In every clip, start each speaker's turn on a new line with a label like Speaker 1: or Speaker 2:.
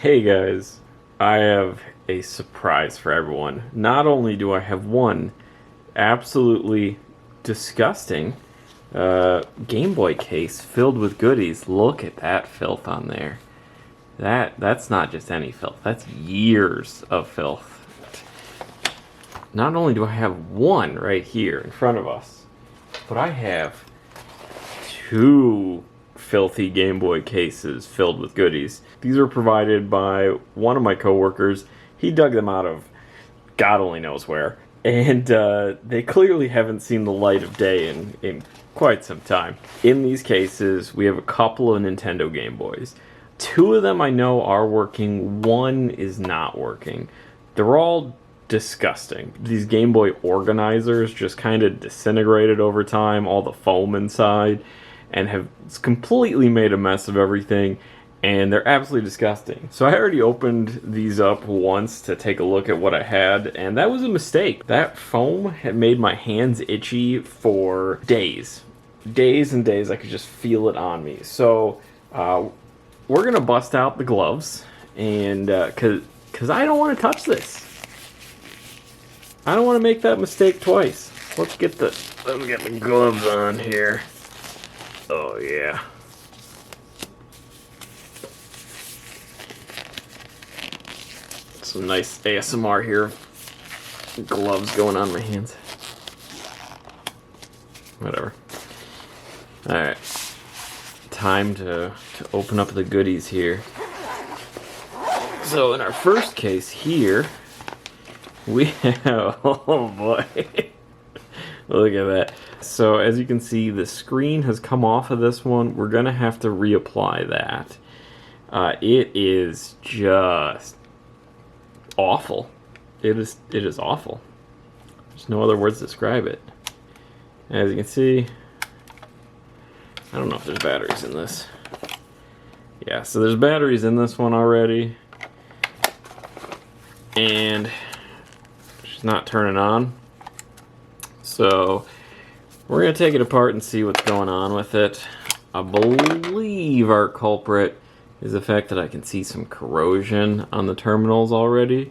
Speaker 1: Hey guys, I have a surprise for everyone. Not only do I have one absolutely disgusting Game Boy case filled with goodies. Look at that filth on there. That's not just any filth. That's years of filth. Not only do I have one right here in front of us, but I have two filthy Game Boy cases filled with goodies. These were provided by one of my coworkers. He dug them out of God only knows where. And they clearly haven't seen the light of day in quite some time. In these cases, we have a couple of Nintendo Game Boys. Two of them I know are working, one is not working. They're all disgusting. These Game Boy organizers just kind of disintegrated over time, all the foam inside, and have completely made a mess of everything, and they're absolutely disgusting. So I already opened these up once to take a look at what I had, and that was a mistake. That foam had made my hands itchy for days. Days and days, I could just feel it on me. So we're gonna bust out the gloves, and cause I don't want to touch this. I don't want to make that mistake twice. Let's get the gloves on here. Oh yeah. Some nice ASMR here. Gloves going on my hands. Whatever. Alright. Time to open up the goodies here. So in our first case here, we have, oh boy. Look at that. So as you can see, the screen has come off of this one. We're gonna have to reapply that. It is just awful. It is awful. There's no other words to describe it. As you can see, I don't know if there's batteries in this. Yeah, so there's batteries in this one already. And she's not turning on. So we're going to take it apart and see what's going on with it. I believe our culprit is the fact that I can see some corrosion on the terminals already.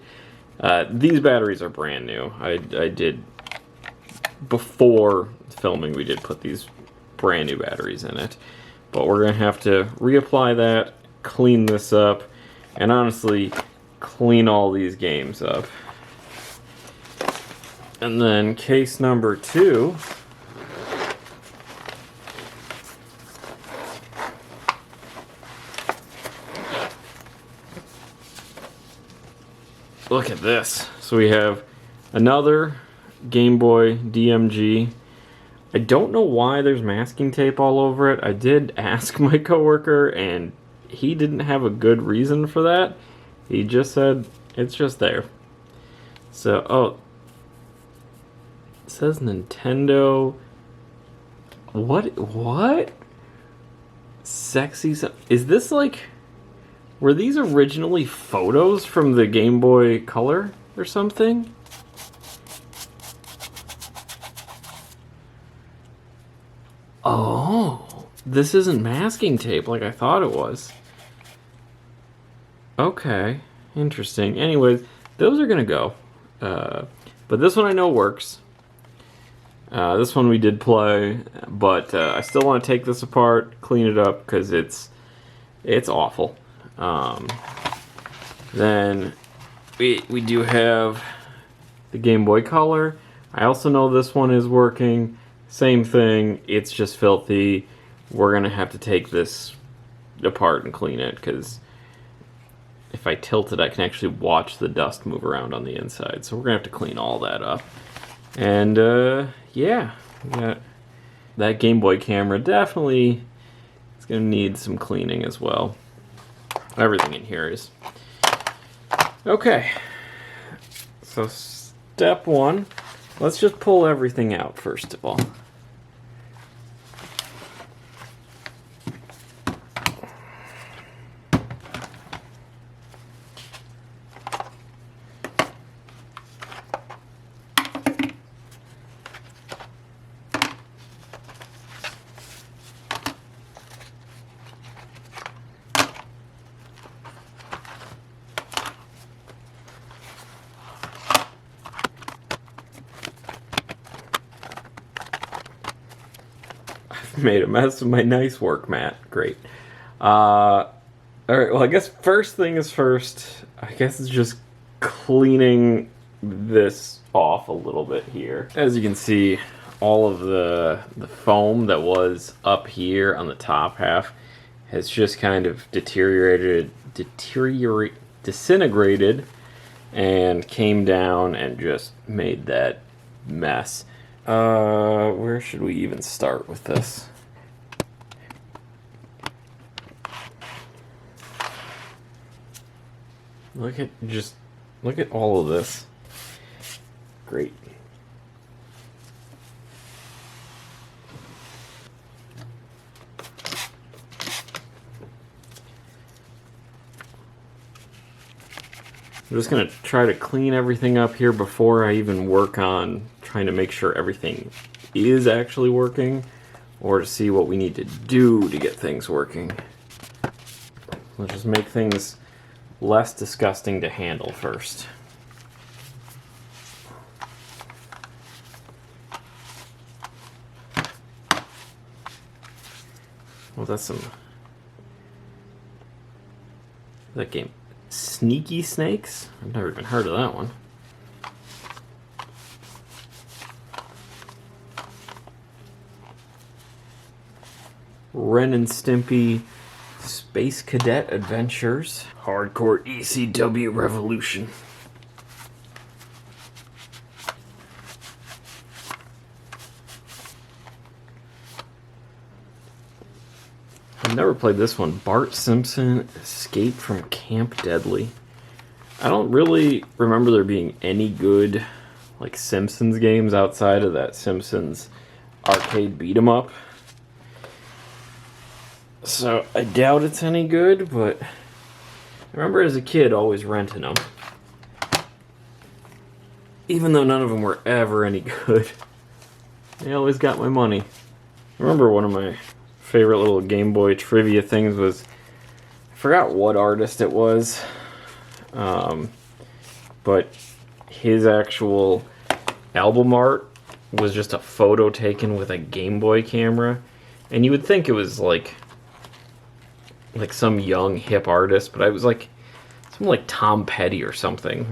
Speaker 1: These batteries are brand new. I did, before filming, we did put these brand new batteries in it. But we're going to have to reapply that, clean this up, and honestly, clean all these games up. And then case number 2. Look at this. So we have another Game Boy DMG. I don't know why there's masking tape all over it. I did ask my coworker and he didn't have a good reason for that. He just said it's just there. So, oh, it says Nintendo. What? Sexy. Is this like, were these originally photos from the Game Boy Color or something? Oh, this isn't masking tape like I thought it was. Okay, interesting. Anyways, those are gonna go. But this one I know works. This one we did play, but I still want to take this apart, clean it up, because it's awful. Then we do have the Game Boy Color. I also know this one is working. Same thing, it's just filthy. We're gonna have to take this apart and clean it, because if I tilt it, I can actually watch the dust move around on the inside. So we're gonna have to clean all that up. And yeah, we got that Game Boy camera. Definitely, it's gonna need some cleaning as well. Everything in here is. Okay, so step 1, let's just pull everything out first of all. made a mess of my nice work mat. Great. Alright, well, I guess first thing is first. I guess it's just cleaning this off a little bit here. As you can see, all of the foam that was up here on the top half has just kind of disintegrated and came down and just made that mess. Where should we even start with this? Look at all of this. Great. I'm just going to try to clean everything up here before I even work on trying to make sure everything is actually working, or to see what we need to do to get things working. Let's just make things less disgusting to handle first. Well, that's some... that game... Sneaky Snakes? I've never even heard of that one. Ren and Stimpy Space Cadet Adventures. Hardcore ECW Revolution. I've never played this one. Bart Simpson Escape from Camp Deadly. I don't really remember there being any good like Simpsons games outside of that Simpsons arcade beat 'em up. So I doubt it's any good, but I remember as a kid always renting them. Even though none of them were ever any good. They always got my money. I remember one of my favorite little Game Boy trivia things was, I forgot what artist it was, but his actual album art was just a photo taken with a Game Boy camera, and you would think it was like some young hip artist, but I was like some like Tom Petty or something.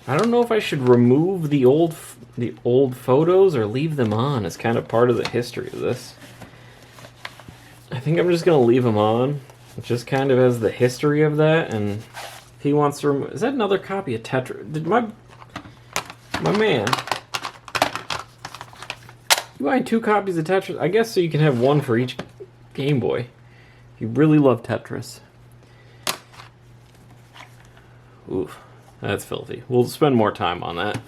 Speaker 1: I don't know if I should remove the old photos or leave them on as kind of part of the history of this. I think I'm just going to leave them on, just kind of as the history of that, and if he wants to remove... Is that another copy of Tetris? Did my man... You buying 2 copies of Tetris? I guess so you can have one for each Game Boy. If you really love Tetris. Oof. That's filthy. We'll spend more time on that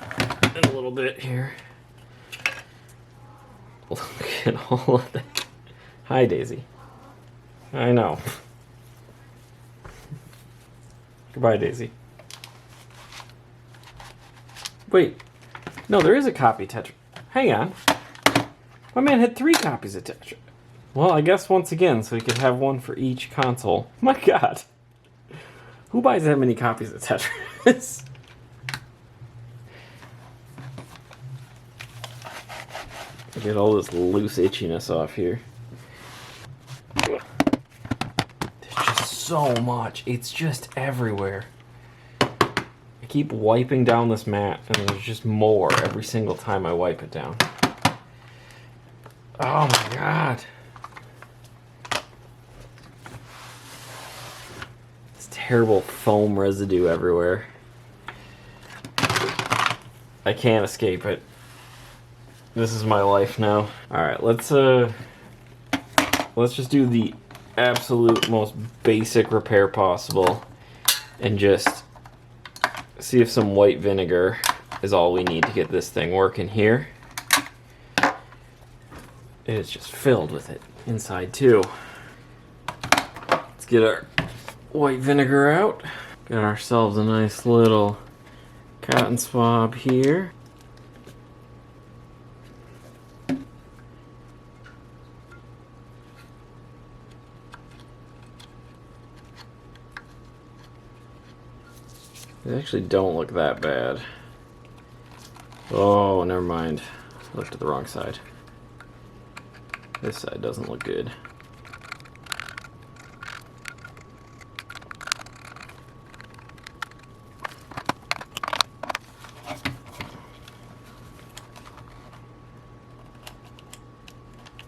Speaker 1: in a little bit here. Look at all of that. Hi, Daisy. I know. Goodbye, Daisy. Wait. No, there is a copy of Tetris. Hang on. My man had 3 copies of Tetris. Well, I guess once again, so he could have one for each console. My God. Who buys that many copies of Tetris? Get all this loose itchiness off here. There's just so much. It's just everywhere. I keep wiping down this mat, and there's just more every single time I wipe it down. Oh my God. Terrible foam residue everywhere. I can't escape it. This is my life now. Alright, let's just do the absolute most basic repair possible and just see if some white vinegar is all we need to get this thing working here. It's just filled with it inside too. Let's get our white vinegar out. Got ourselves a nice little cotton swab here. They actually don't look that bad. Oh, never mind. I looked at the wrong side. This side doesn't look good.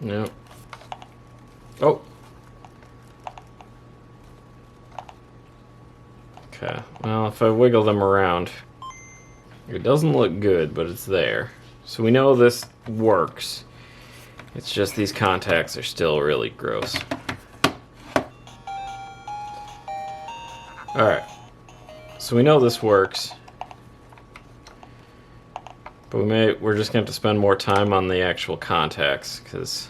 Speaker 1: No. Oh. Okay. Well, if I wiggle them around, it doesn't look good, but it's there. So we know this works. It's just these contacts are still really gross. Alright. So we know this works. But we're just going to have to spend more time on the actual contacts, because...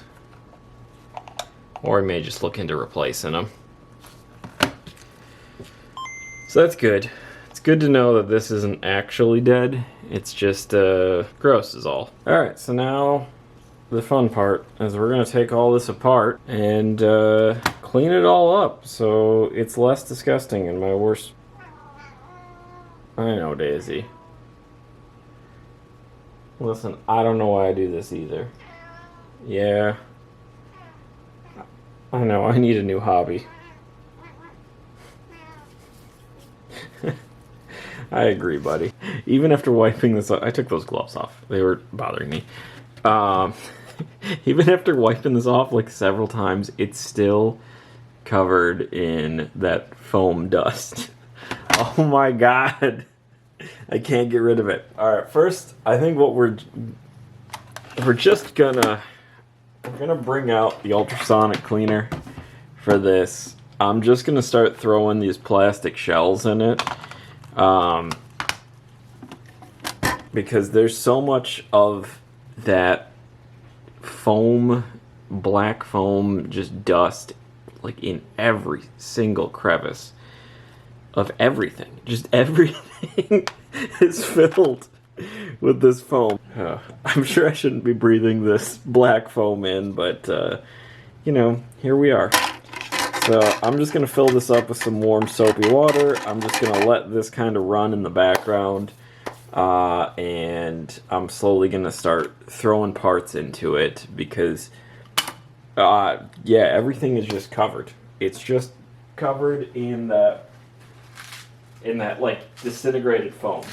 Speaker 1: Or we may just look into replacing them. So that's good. It's good to know that this isn't actually dead. It's just gross is all. Alright, so now the fun part is we're going to take all this apart and clean it all up so it's less disgusting and my worst... I know, Daisy. Listen, I don't know why I do this either. Yeah. I know, I need a new hobby. I agree, buddy. Even after wiping this off, I took those gloves off. They were bothering me. Even after wiping this off like several times, it's still covered in that foam dust. Oh my god. I can't get rid of it. Alright, first, I think what we're just gonna bring out the ultrasonic cleaner for this. I'm just gonna start throwing these plastic shells in it. Because there's so much of that foam, black foam, just dust, like in every single crevice of everything. Just everything is filled with this foam. I'm sure I shouldn't be breathing this black foam in, but, you know, here we are. So I'm just going to fill this up with some warm soapy water. I'm just going to let this kind of run in the background. And I'm slowly going to start throwing parts into it because, yeah, everything is just covered. It's just covered in that like, disintegrated foam.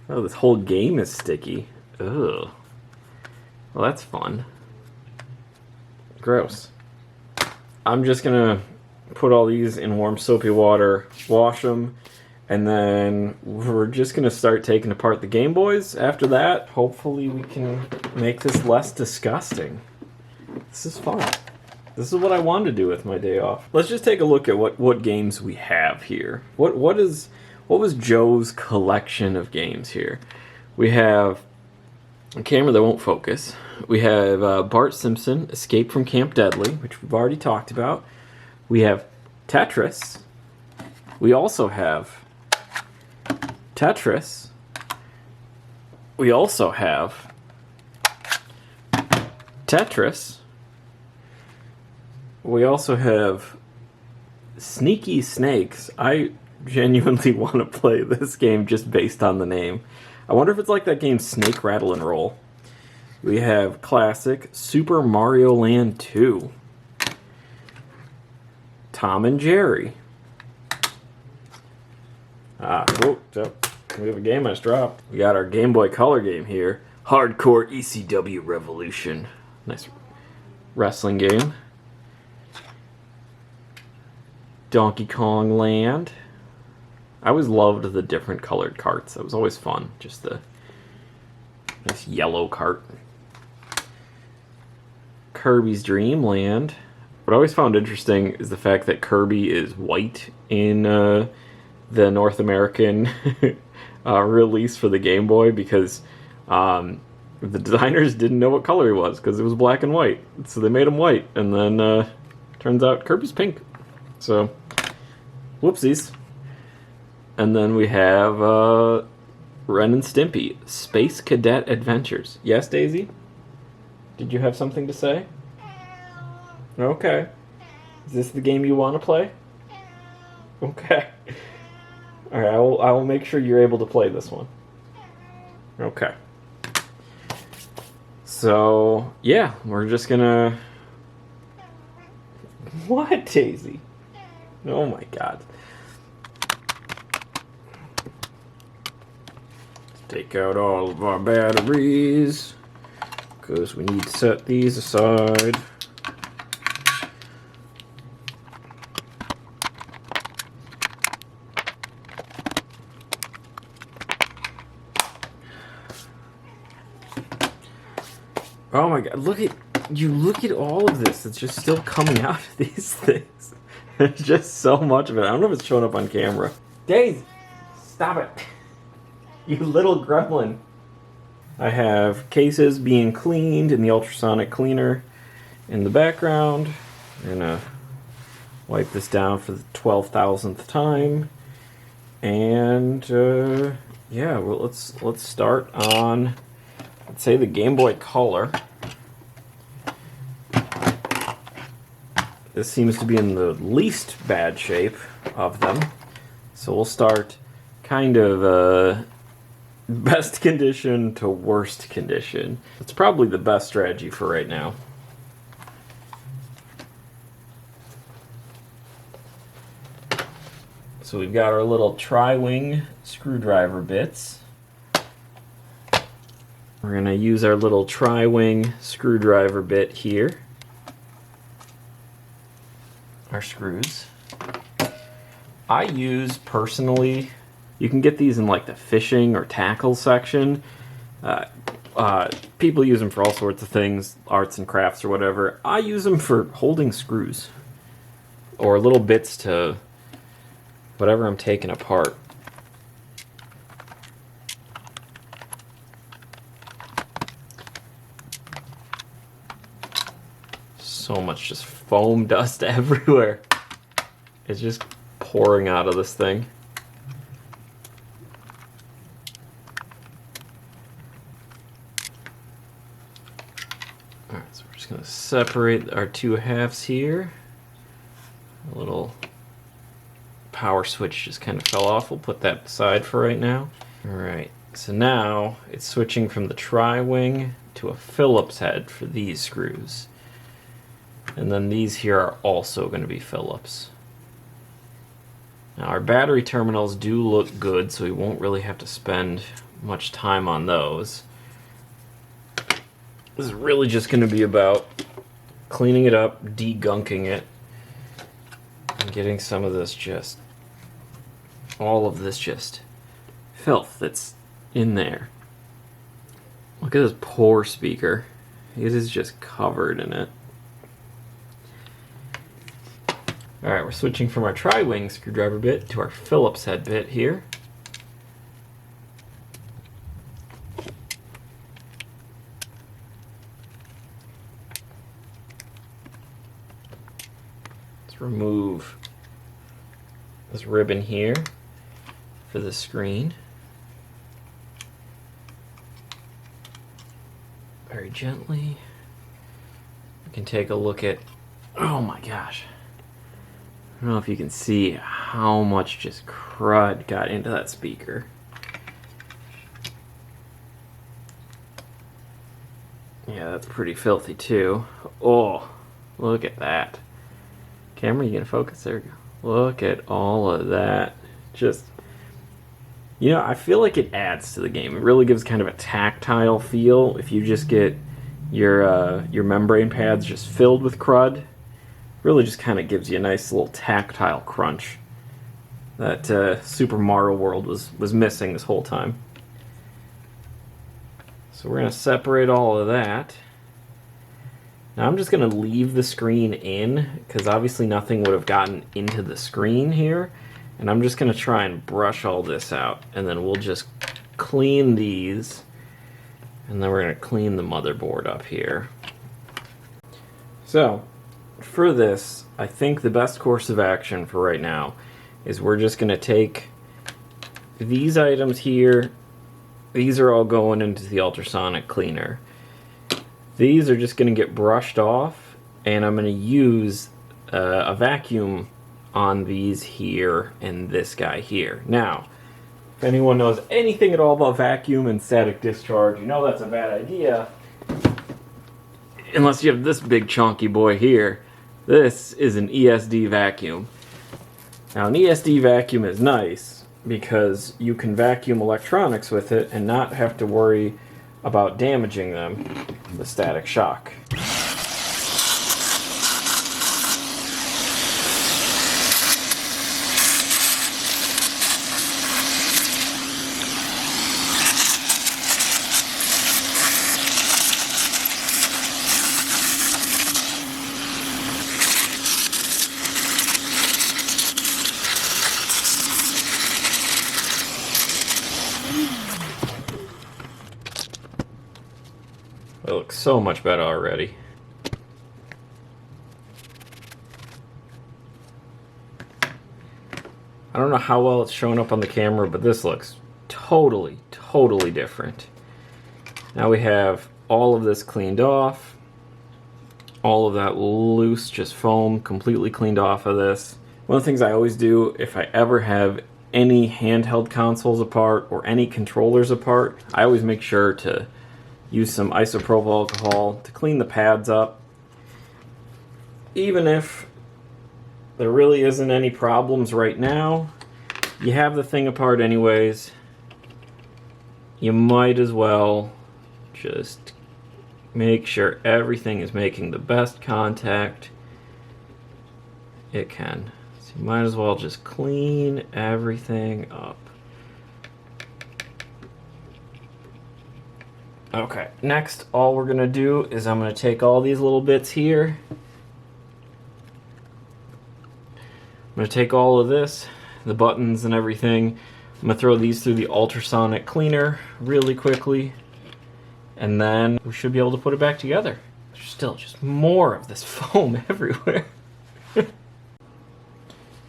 Speaker 1: Oh, this whole game is sticky. Ugh. Well, that's fun. Gross. I'm just gonna put all these in warm soapy water, wash them, and then we're just gonna start taking apart the Game Boys. After that, hopefully we can make this less disgusting. This is fun. This is what I wanted to do with my day off. Let's just take a look at what games we have here. What was Joe's collection of games here? We have a camera that won't focus. We have Bart Simpson, Escape from Camp Deadly, which we've already talked about. We have Tetris. We also have Tetris. We also have Tetris. We also have Sneaky Snakes. I genuinely want to play this game just based on the name. I wonder if it's like that game Snake Rattle and Roll. We have classic Super Mario Land 2. Tom and Jerry. Oh, we have a game I just dropped. We got our Game Boy Color game here. Hardcore ECW Revolution. Nice wrestling game. Donkey Kong Land. I always loved the different colored carts. That was always fun. Just the nice yellow cart. Kirby's Dream Land. What I always found interesting is the fact that Kirby is white in the North American release for the Game Boy because the designers didn't know what color he was because it was black and white. So they made him white. And then turns out Kirby's pink. So, whoopsies. And then we have Ren and Stimpy, Space Cadet Adventures. Yes, Daisy? Did you have something to say? Okay. Is this the game you want to play? Okay. Alright, I will make sure you're able to play this one. Okay. So, yeah, we're just gonna... What, Daisy? Oh my god. Take out all of our batteries, because we need to set these aside. Oh my god, look at all of this. It's just still coming out of these things. There's just so much of it. I don't know if it's showing up on camera. Daisy, stop it. You little gremlin. I have cases being cleaned in the ultrasonic cleaner in the background. I'm gonna wipe this down for the 12,000th time. And yeah, well, let's start on, let's say, the Game Boy Color. This seems to be in the least bad shape of them. So we'll start kind of best condition to worst condition. It's probably the best strategy for right now. So we've got our little tri-wing screwdriver bits. We're going to use our little tri-wing screwdriver bit here. Our screws. I use, personally, you can get these in like the fishing or tackle section. People use them for all sorts of things, arts and crafts or whatever. I use them for holding screws or little bits to whatever I'm taking apart. So much just foam dust everywhere. It's just pouring out of this thing. Alright, so we're just going to separate our two halves here. A little power switch just kind of fell off. We'll put that aside for right now. Alright, so now it's switching from the tri-wing to a Phillips head for these screws. And then these here are also going to be Phillips. Now our battery terminals do look good, so we won't really have to spend much time on those. This is really just going to be about cleaning it up, degunking it, and getting some of this just, all of this just filth that's in there. Look at this poor speaker. It is just covered in it. Alright, we're switching from our tri-wing screwdriver bit to our Phillips head bit here. Let's remove this ribbon here for the screen. Very gently. We can take a look at, oh my gosh. I don't know if you can see how much just crud got into that speaker. Yeah, that's pretty filthy too. Oh, look at that. Camera, you gonna focus? There we go. Look at all of that. Just, you know, I feel like it adds to the game. It really gives kind of a tactile feel if you just get your membrane pads just filled with crud. Really just kind of gives you a nice little tactile crunch that Super Mario World was missing this whole time. So we're going to separate all of that. Now I'm just going to leave the screen in, because obviously nothing would have gotten into the screen here. And I'm just going to try and brush all this out. And then we'll just clean these. And then we're going to clean the motherboard up here. So for this, I think the best course of action for right now is we're just going to take these items here these are all going into the ultrasonic cleaner. These are just going to get brushed off, and I'm going to use a vacuum on these here and this guy here. Now, if anyone knows anything at all about vacuum and static discharge, you know that's a bad idea. Unless you have this big chunky boy here. This is an ESD vacuum. Now, an ESD vacuum is nice because you can vacuum electronics with it and not have to worry about damaging them with static shock. It looks so much better already. I don't know how well it's showing up on the camera, but this looks totally different. Now we have all of this cleaned off. All of that loose, just foam, completely cleaned off of this. One of the things I always do if I ever have any handheld consoles apart or any controllers apart, I always make sure to use some isopropyl alcohol to clean the pads up. Even if there really isn't any problems right now, you have the thing apart anyways, you might as well just make sure everything is making the best contact it can. So you might as well just clean everything up. Okay, next all we're gonna do is I'm gonna take all these little bits here. I'm gonna take all of this, the buttons and everything. I'm gonna throw these through the ultrasonic cleaner really quickly, and then we should be able to put it back together. There's still just more of this foam everywhere.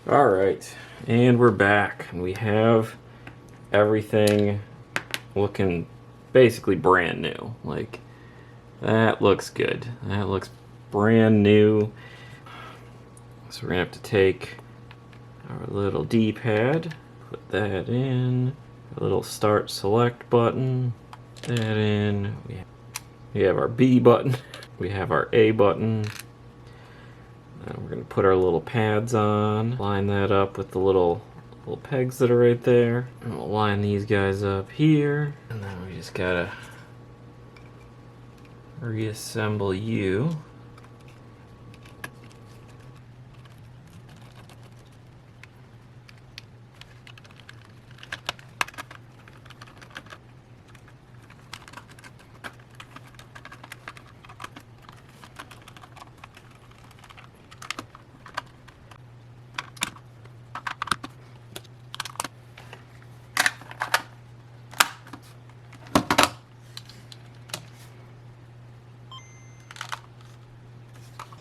Speaker 1: Alright, and we're back. And we have everything looking basically brand new. Like, that looks good. That looks brand new. So we're gonna have to take our little D-pad, put that in, a little start select button, put that in. We have our B button, we have our A button. And we're gonna put our little pads on, line that up with the little pegs that are right there. And we'll line these guys up here. And then we just gotta reassemble you.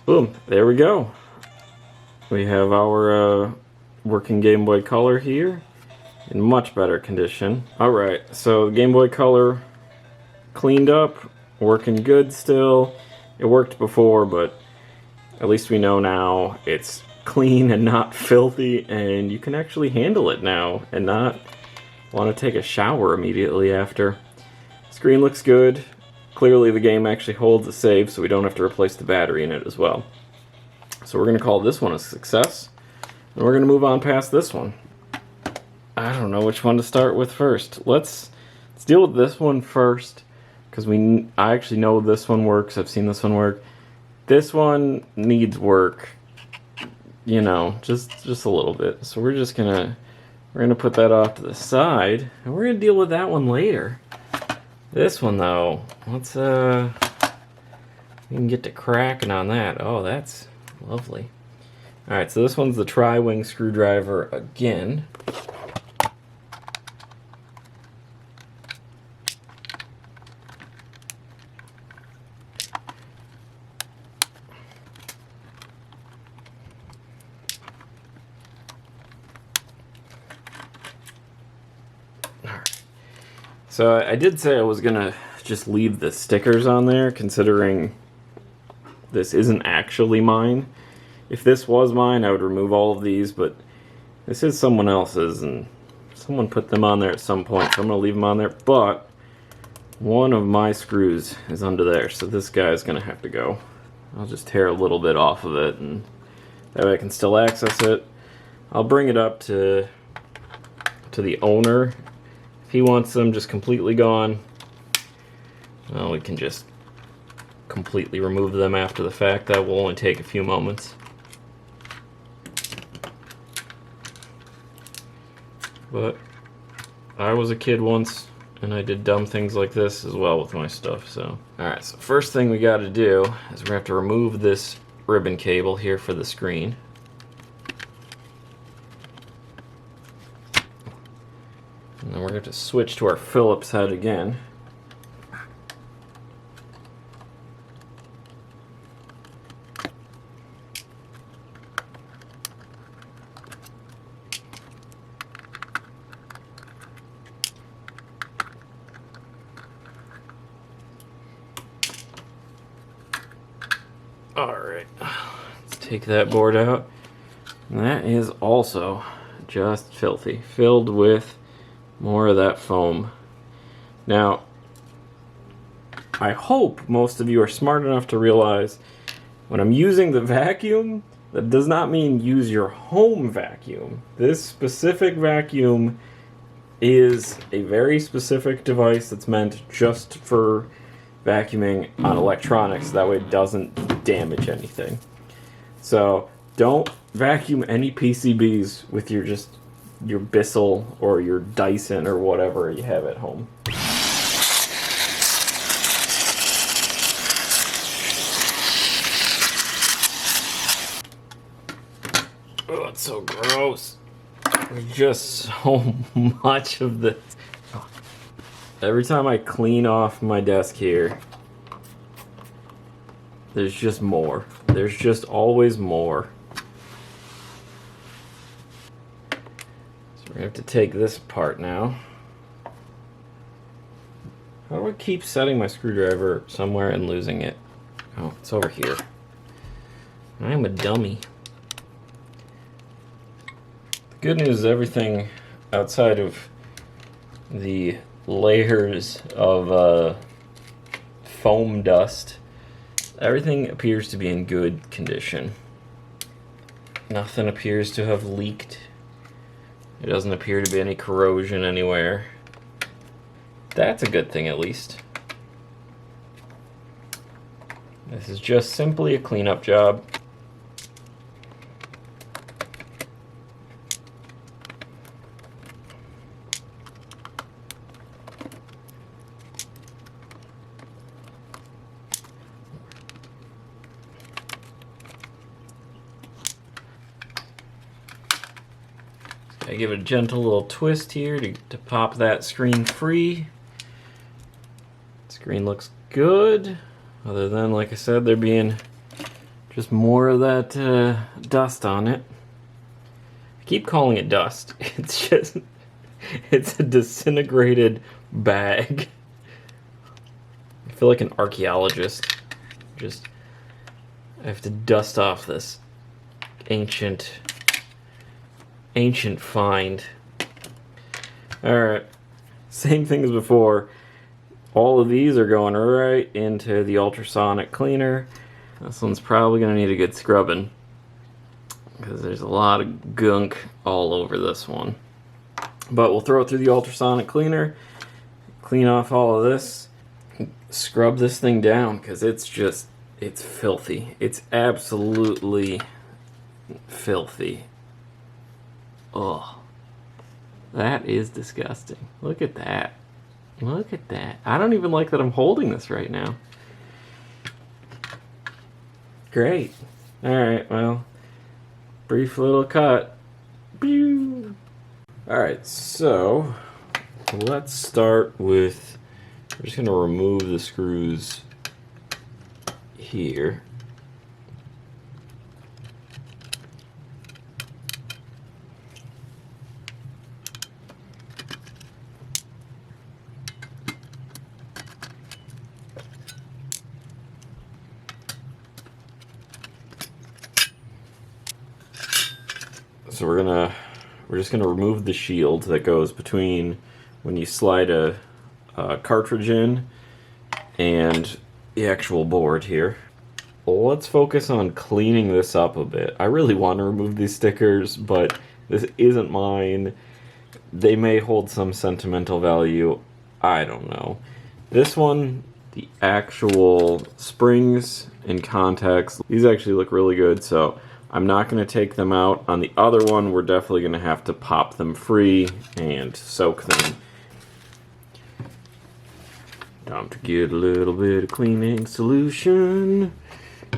Speaker 1: Boom, there we go. We have our working Game Boy Color here in much better condition. Alright, so Game Boy Color cleaned up, working good still. It worked before, but at least we know now it's clean and not filthy, and you can actually handle it now and not want to take a shower immediately after. Screen looks good. Clearly the game actually holds a save, so we don't have to replace the battery in it as well. So we're going to call this one a success, and we're going to move on past this one. I don't know which one to start with first. Let's deal with this one first, because I actually know this one works. I've seen this one work. This one needs work, you know, just a little bit. So we're gonna put that off to the side, and we're gonna deal with that one later. This one though, let's we can get to cracking on that. Oh, that's lovely. Alright, so this one's the tri-wing screwdriver again. So I did say I was gonna just leave the stickers on there, considering this isn't actually mine. If this was mine, I would remove all of these, but this is someone else's, and someone put them on there at some point, so I'm gonna leave them on there. But one of my screws is under there, so this guy's gonna have to go. I'll just tear a little bit off of it, and that way I can still access it. I'll bring it up to the owner. If he wants them just completely gone, well, we can just completely remove them after the fact. That will only take a few moments. But I was a kid once, and I did dumb things like this as well with my stuff, so. Alright, so first thing we gotta do is we're gonna have to remove this ribbon cable here for the screen. And then we're going to switch to our Phillips head again. Alright, let's take that board out. And that is also just filthy, filled with more of that foam. Now, I hope most of you are smart enough to realize when I'm using the vacuum, that does not mean use your home vacuum. This specific vacuum is a very specific device that's meant just for vacuuming on electronics, that way it doesn't damage anything. So don't vacuum any PCBs with your Bissell or your Dyson or whatever you have at home. Oh, it's so gross. There's just so much of this. Every time I clean off my desk here, there's just more. There's just always more. So we have to take this apart now. How do I keep setting my screwdriver somewhere and losing it? Oh, it's over here. I'm a dummy. The good news is everything outside of the layers of foam dust, everything appears to be in good condition. Nothing appears to have leaked. There doesn't appear to be any corrosion anywhere. That's a good thing, at least. This is just simply a cleanup job. I give it a gentle little twist here to pop that screen free. Screen looks good, other than, like I said, there being just more of that dust on it. I keep calling it dust. It's just, it's a disintegrated bag. I feel like an archaeologist. Just, I have to dust off this ancient find. Alright, same thing as before. All of these are going right into the ultrasonic cleaner. This one's probably going to need a good scrubbing, because there's a lot of gunk all over this one. But we'll throw it through the ultrasonic cleaner, clean off all of this, scrub this thing down, because it's filthy. It's absolutely filthy. Ugh. That is disgusting. Look at that. Look at that. I don't even like that I'm holding this right now. Great. Alright, well, brief little cut. Alright, so let's start with, we're just going to remove the screws here. So we're just gonna remove the shield that goes between when you slide a cartridge in and the actual board here. Well, let's focus on cleaning this up a bit. I really want to remove these stickers, but this isn't mine. They may hold some sentimental value. I don't know. This one, the actual springs and contacts, these actually look really good, so I'm not going to take them out. On the other one, we're definitely going to have to pop them free and soak them. Time to get a little bit of cleaning solution.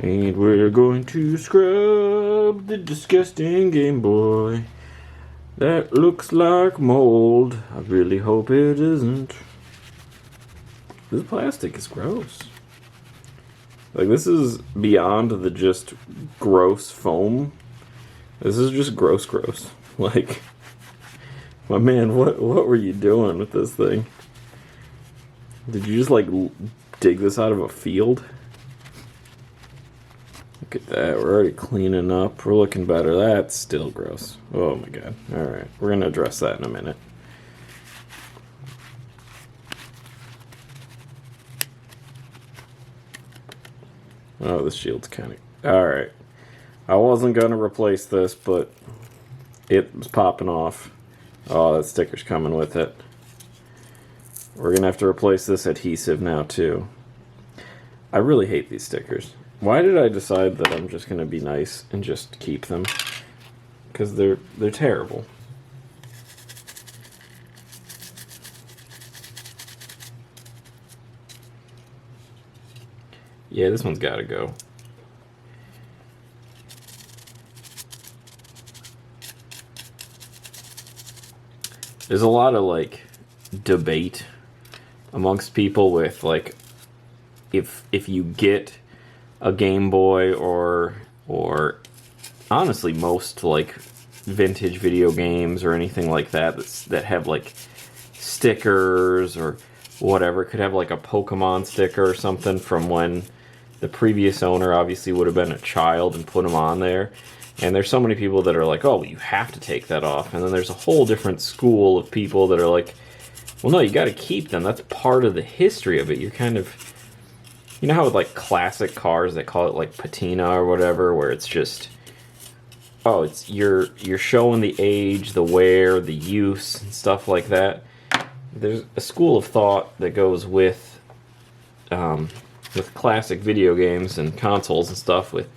Speaker 1: And we're going to scrub the disgusting Game Boy. That looks like mold. I really hope it isn't. This plastic is gross. Like, this is beyond the just gross foam. This is just gross. Like, my man, what were you doing with this thing? Did you just, like, dig this out of a field? Look at that, we're already cleaning up. We're looking better. That's still gross. Oh my god. Alright, we're going to address that in a minute. Oh, this shield's kind of... Alright. I wasn't going to replace this, but it was popping off. Oh, that sticker's coming with it. We're going to have to replace this adhesive now, too. I really hate these stickers. Why did I decide that I'm just going to be nice and just keep them? Because they're terrible. Yeah, this one's got to go. There's a lot of, like, debate amongst people with, like, if you get a Game Boy or honestly most, like, vintage video games or anything like that that have, like, stickers or whatever. It could have, like, a Pokemon sticker or something from when the previous owner obviously would have been a child and put them on there. And there's so many people that are like, oh, well, you have to take that off. And then there's a whole different school of people that are like, well, no, you got to keep them. That's part of the history of it. You're kind of... You know how with, like, classic cars, they call it, like, patina or whatever, where it's just... Oh, it's you're showing the age, the wear, the use, and stuff like that. There's a school of thought that goes with classic video games and consoles and stuff, with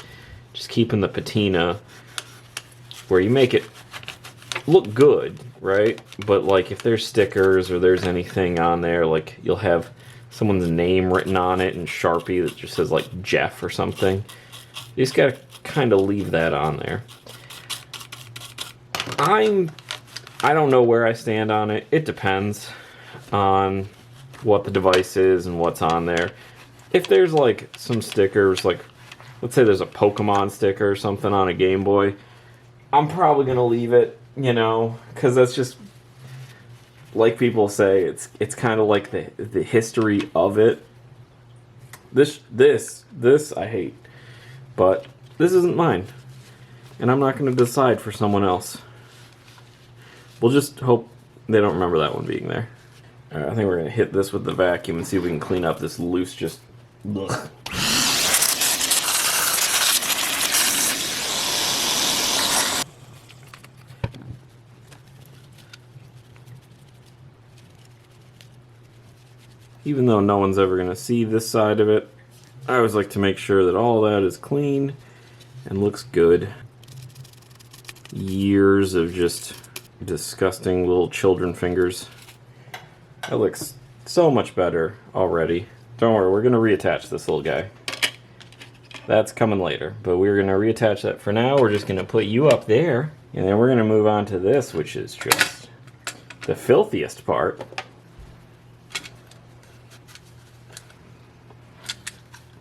Speaker 1: just keeping the patina, where you make it look good, right? But, like, if there's stickers or there's anything on there, like, you'll have someone's name written on it in Sharpie that just says, like, Jeff or something. You just gotta kind of leave that on there. I don't know where I stand on it. It depends on what the device is and what's on there. If there's, like, some stickers, like, let's say there's a Pokemon sticker or something on a Game Boy, I'm probably gonna leave it, you know, because that's just... Like people say, it's kind of like the history of it. This I hate, but this isn't mine, and I'm not going to decide for someone else. We'll just hope they don't remember that one being there. All right, I think we're going to hit this with the vacuum and see if we can clean up this loose just... Ugh. Even though no one's ever going to see this side of it, I always like to make sure that all that is clean and looks good. Years of just disgusting little children fingers. That looks so much better already. Don't worry, we're going to reattach this little guy. That's coming later, but we're going to reattach that for now. We're just going to put you up there, and then we're going to move on to this, which is just the filthiest part.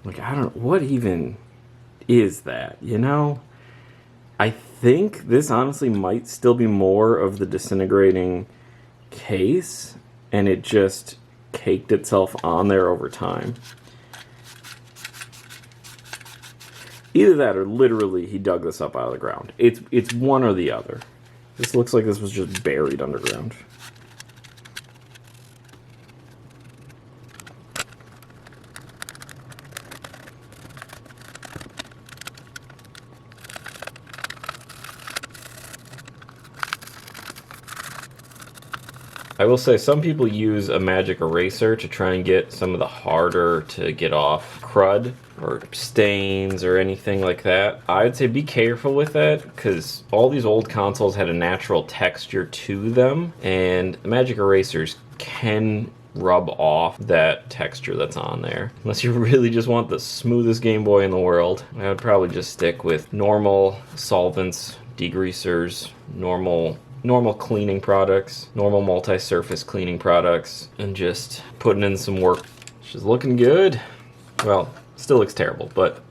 Speaker 1: Like, I don't... What even is that, you know? I think this honestly might still be more of the disintegrating case, and it just caked itself on there over time. Either that or literally he dug this up out of the ground. It's one or the other. This looks like this was just buried underground. I will say some people use a magic eraser to try and get some of the harder to get off crud or stains or anything like that. I'd say be careful with that because all these old consoles had a natural texture to them, and magic erasers can rub off that texture that's on there. Unless you really just want the smoothest Game Boy in the world, I would probably just stick with normal solvents, degreasers, normal cleaning products, normal multi-surface cleaning products, and just putting in some work. She's looking good. Well, still looks terrible, but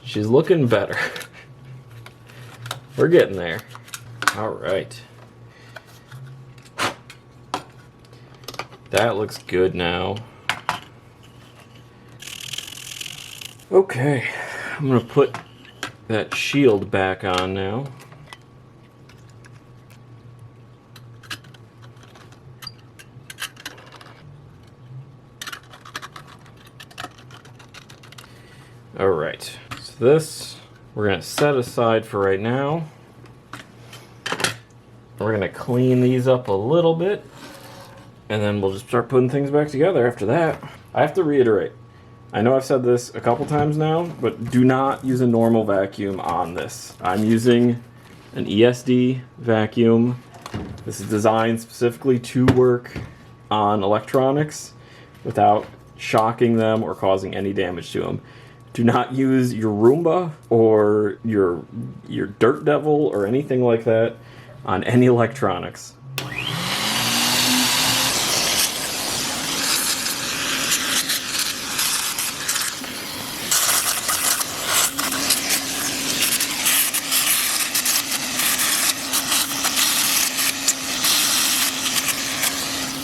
Speaker 1: she's looking better. We're getting there. All right. That looks good now. Okay, I'm gonna put that shield back on now. Alright, so this we're going to set aside for right now. We're going to clean these up a little bit, and then we'll just start putting things back together after that. I have to reiterate, I know I've said this a couple times now, but do not use a normal vacuum on this. I'm using an ESD vacuum. This is designed specifically to work on electronics without shocking them or causing any damage to them. Do not use your Roomba or your Dirt Devil or anything like that on any electronics.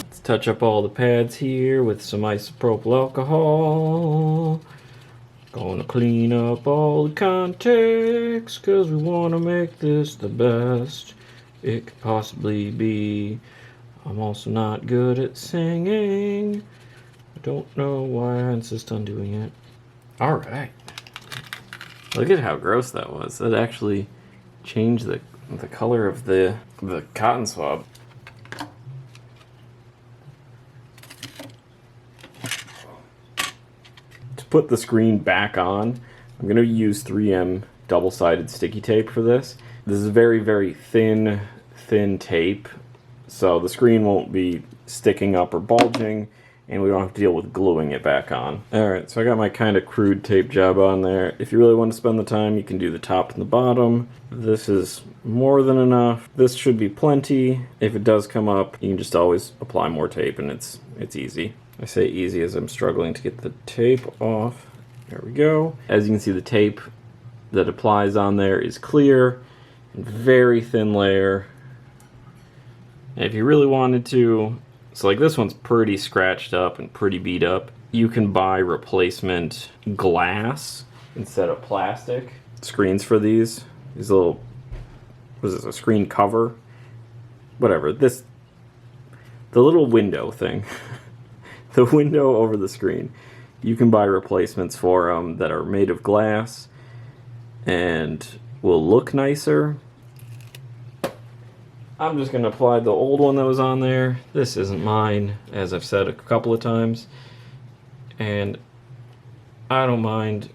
Speaker 1: Let's touch up all the pads here with some isopropyl alcohol. Gonna clean up all the contacts, cause we wanna make this the best it could possibly be. I'm also not good at singing. I don't know why I insist on doing it. Alright. Look at how gross that was. That actually changed the color of the cotton swab. Put the screen back on, I'm going to use 3M double-sided sticky tape for this. This is very, very thin tape, so the screen won't be sticking up or bulging, and we don't have to deal with gluing it back on. Alright, so I got my kind of crude tape job on there. If you really want to spend the time, you can do the top and the bottom. This is more than enough. This should be plenty. If it does come up, you can just always apply more tape, and it's easy. I say easy as I'm struggling to get the tape off. There we go. As you can see, the tape that applies on there is clear and very thin layer. And if you really wanted to, so like this one's pretty scratched up and pretty beat up, you can buy replacement glass instead of plastic. Screens for these little, what is this, a screen cover? Whatever, the little window thing. The window over the screen. You can buy replacements for them that are made of glass and will look nicer. I'm just going to apply the old one that was on there. This isn't mine, as I've said a couple of times. And I don't mind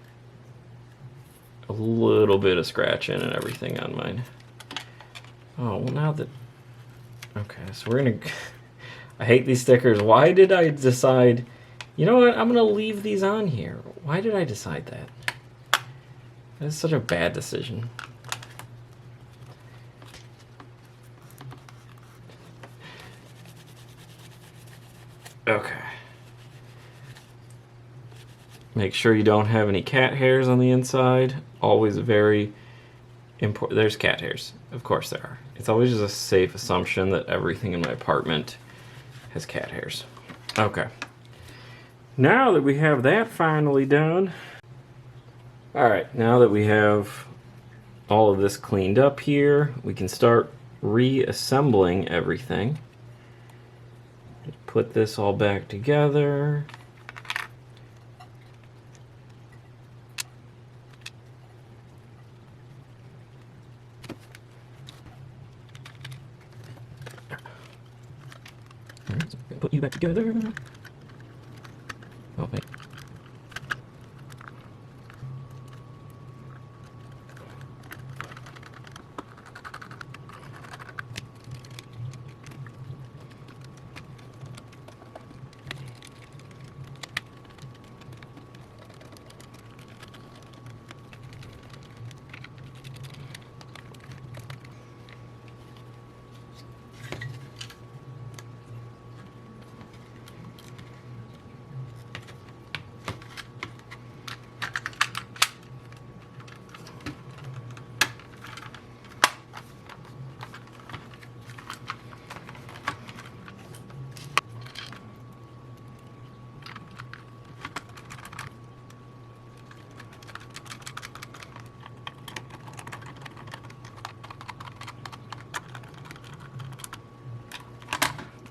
Speaker 1: a little bit of scratching and everything on mine. Oh, well now that... Okay, so we're going to... I hate these stickers. Why did I decide, you know what, I'm going to leave these on here? Why did I decide that? That's such a bad decision. Okay. Make sure you don't have any cat hairs on the inside. Always very important. There's cat hairs. Of course there are. It's always just a safe assumption that everything in my apartment has cat hairs. Okay. Now that we have that finally done, alright, now that we have all of this cleaned up here, we can start reassembling everything. Put this all back together. Alright, so put you back together. Oh, wait.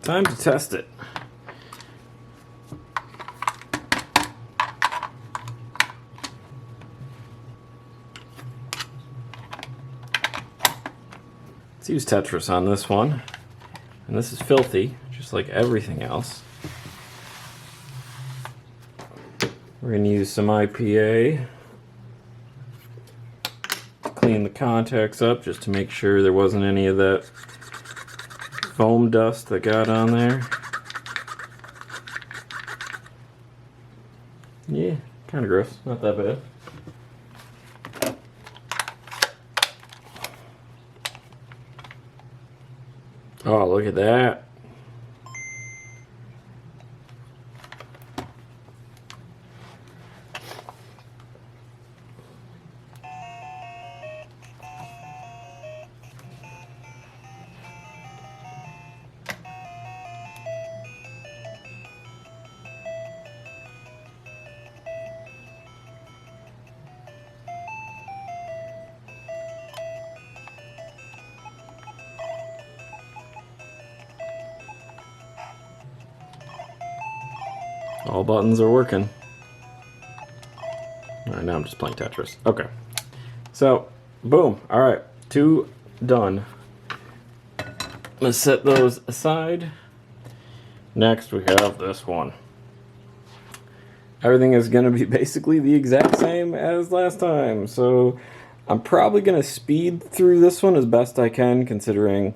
Speaker 1: Time to test it. Let's use Tetris on this one. And this is filthy, just like everything else. We're going to use some IPA to clean the contacts up, just to make sure there wasn't any of that foam dust that got on there. Yeah, kind of gross, not that bad. Oh, look at that. All buttons are working. Alright, now I'm just playing Tetris. Okay. So, boom. Alright, 2 done. Let's set those aside. Next, we have this one. Everything is going to be basically the exact same as last time. So, I'm probably going to speed through this one as best I can, considering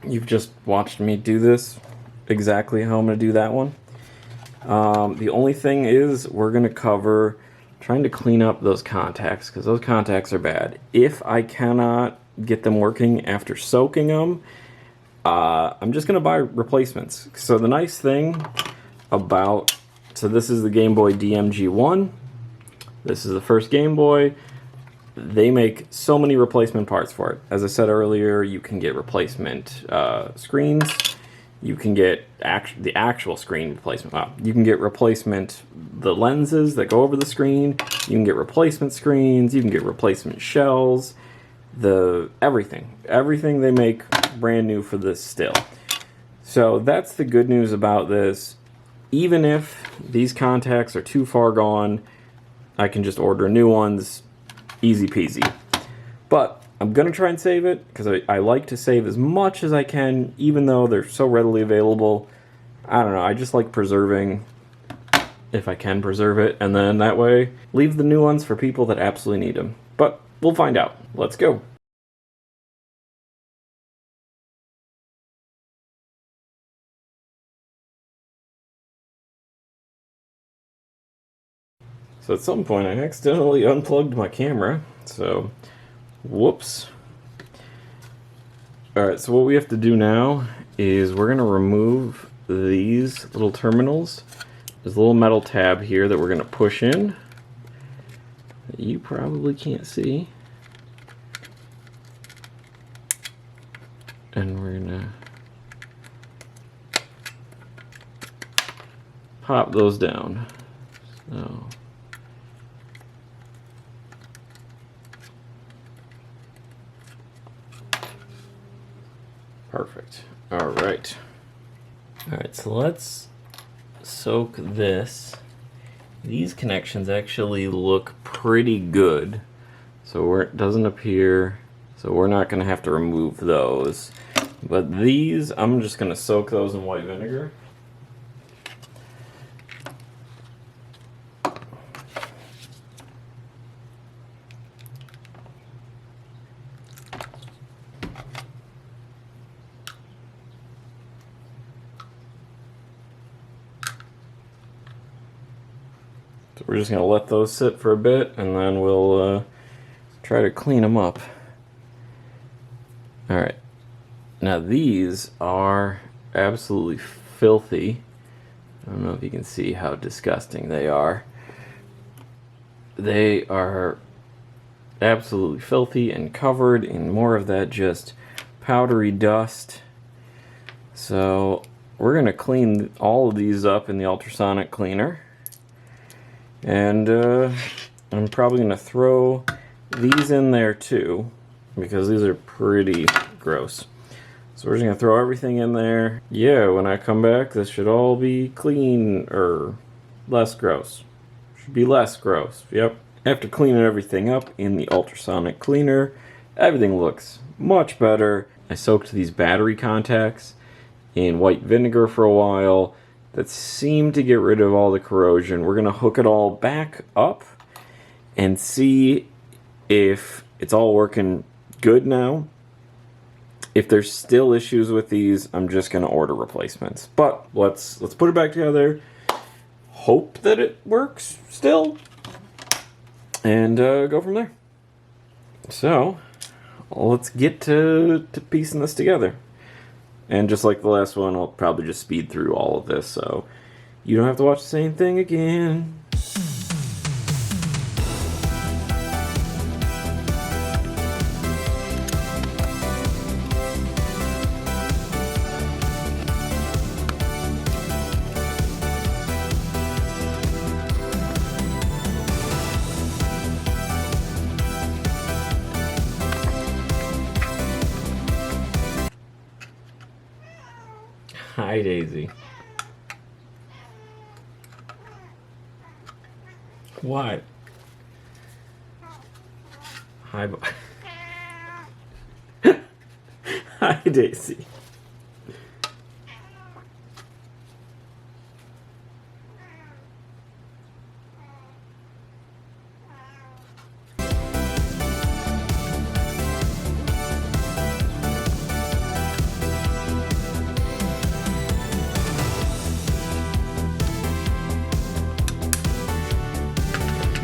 Speaker 1: you've just watched me do this exactly how I'm going to do that one. The only thing is we're going to cover trying to clean up those contacts, because those contacts are bad. If I cannot get them working after soaking them, I'm just going to buy replacements. So the nice thing about, so this is the Game Boy DMG1. This is the first Game Boy. They make so many replacement parts for it. As I said earlier, you can get replacement screens. You can get the actual screen replacement. Wow. You can get replacement, the lenses that go over the screen. You can get replacement screens. You can get replacement shells. Everything they make brand new for this still. So that's the good news about this. Even if these contacts are too far gone, I can just order new ones. Easy peasy. But I'm going to try and save it, because I like to save as much as I can, even though they're so readily available. I don't know, I just like preserving, if I can preserve it, and then that way, leave the new ones for people that absolutely need them. But we'll find out. Let's go. So at some point, I accidentally unplugged my camera, so whoops. Alright, so what we have to do now is we're going to remove these little terminals. There's a little metal tab here that we're going to push in that you probably can't see. And we're going to pop those down. So Perfect. All right. All right, so let's soak this. These connections actually look pretty good. So it doesn't appear, so we're not gonna have to remove those. But these, I'm just gonna soak those in white vinegar. So we're just gonna let those sit for a bit, and then we'll try to clean them up. All right. Now these are absolutely filthy. I don't know if you can see how disgusting they are. They are absolutely filthy and covered in more of that just powdery dust. So we're gonna clean all of these up in the ultrasonic cleaner. And I'm probably gonna throw these in there too, because these are pretty gross. So we're just gonna throw everything in there. Yeah, when I come back, this should all be clean, or less gross. Should be less gross, yep. After cleaning everything up in the ultrasonic cleaner, everything looks much better. I soaked these battery contacts in white vinegar for a while. That seemed to get rid of all the corrosion. We're gonna hook it all back up and see if it's all working good now. If there's still issues with these, I'm just gonna order replacements. But let's put it back together, hope that it works still, and go from there. So let's get to piecing this together. And just like the last one, I'll probably just speed through all of this, so you don't have to watch the same thing again. Hi, Daisy. What? Hi, Hi, Daisy.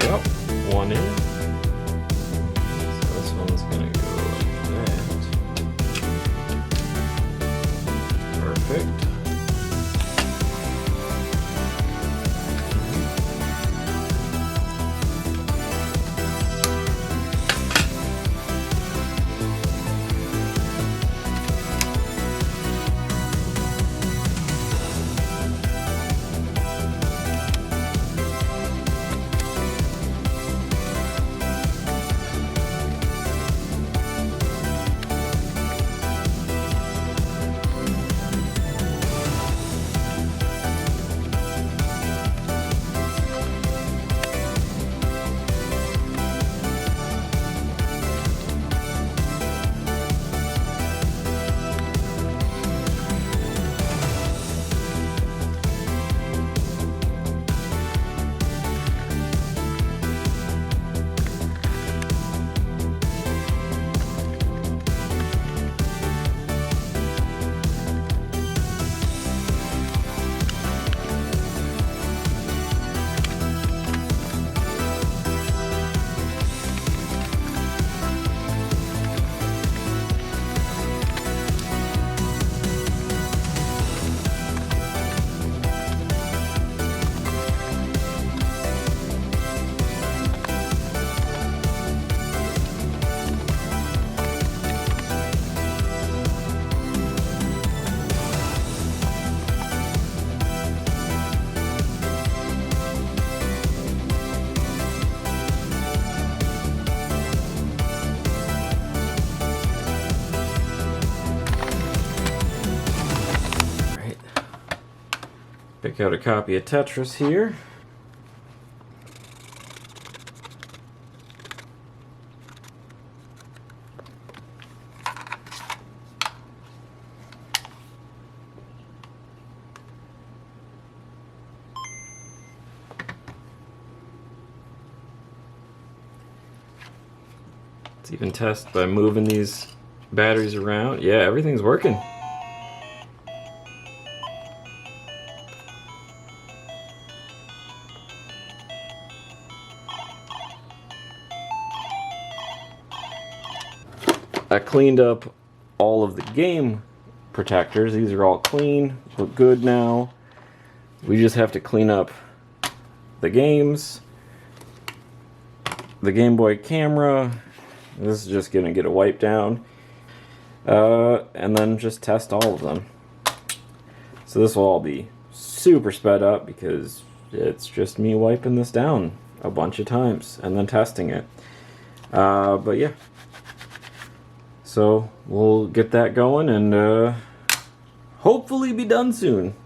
Speaker 1: Yep, one in. So this one's gonna go like that. Pick out a copy of Tetris here. Let's even test by moving these batteries around. Yeah, everything's working. I cleaned up all of the game protectors. These are all clean, look good now. We just have to clean up the games, the Game Boy camera. This is just gonna get a wipe down. And then just test all of them. So this will all be super sped up because it's just me wiping this down a bunch of times and then testing it. But yeah. So we'll get that going and hopefully be done soon.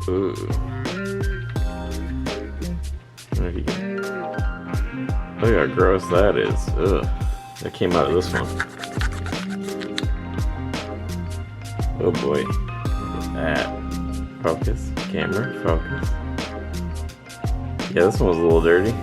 Speaker 1: Ooh. Look how gross that is. Ugh. That came out of this one. Oh boy. Look at that. Focus. Camera. Focus. Yeah, this one was a little dirty.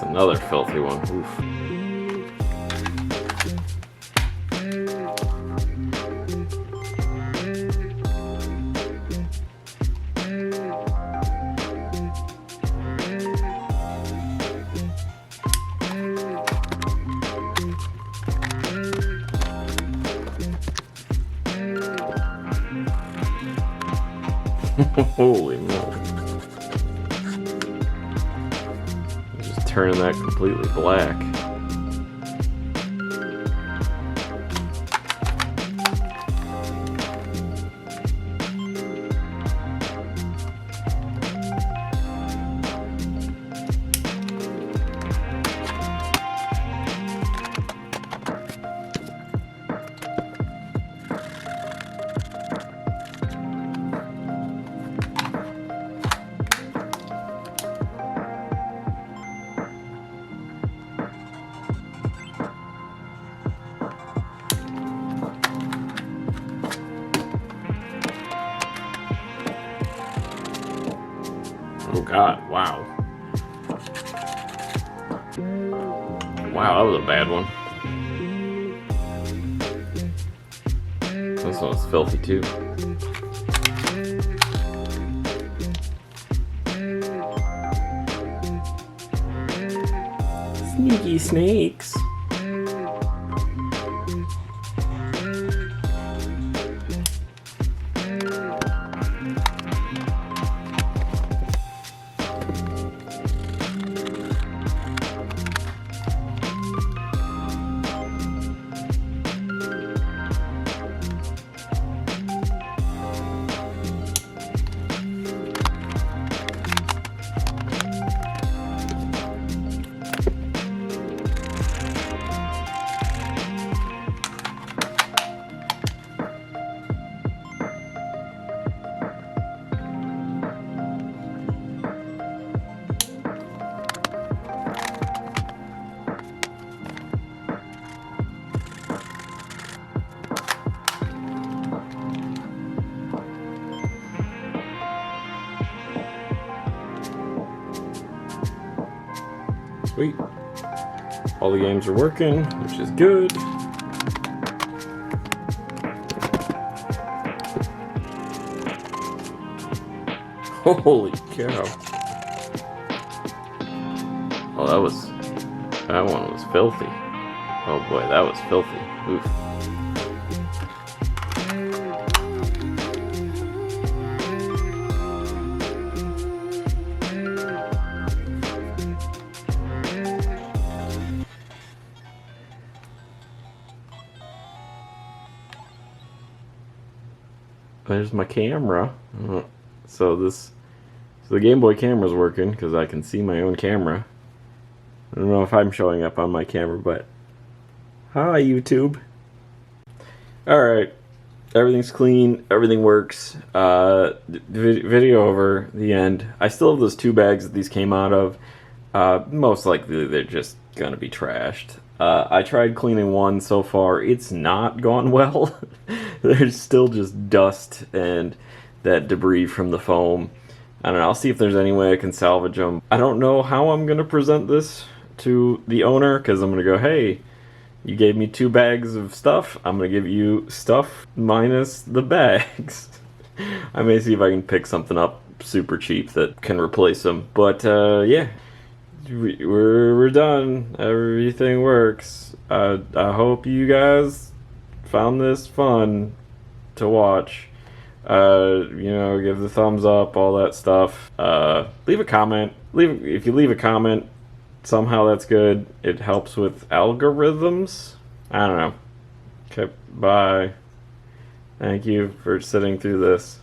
Speaker 1: Another filthy one. Oof. Holy moly. Just turning that completely black. Oh god, wow. Wow, that was a bad one. This one's filthy too. Sneaky snakes. Sweet. All the games are working, which is good. Holy cow. Oh, that one was filthy. Oh boy, that was filthy. Oof. There's my camera. So the Game Boy camera's working because I can see my own camera. I don't know if I'm showing up on my camera, but hi YouTube. Alright, everything's clean, everything works. Video over, the end. I still have those 2 bags that these came out of. Most likely they're just gonna be trashed. I tried cleaning one so far. It's not gone well. There's still just dust and that debris from the foam. I don't know, I'll see if there's any way I can salvage them. I don't know how I'm gonna present this to the owner, because I'm gonna go, hey, you gave me 2 bags of stuff, I'm gonna give you stuff minus the bags. I may see if I can pick something up super cheap that can replace them. But yeah, we're done. Everything works. I hope you guys found this fun to watch. You know, give the thumbs up, all that stuff. Leave a comment. If you leave a comment, somehow that's good. It helps with algorithms. I don't know. Okay, bye. Thank you for sitting through this.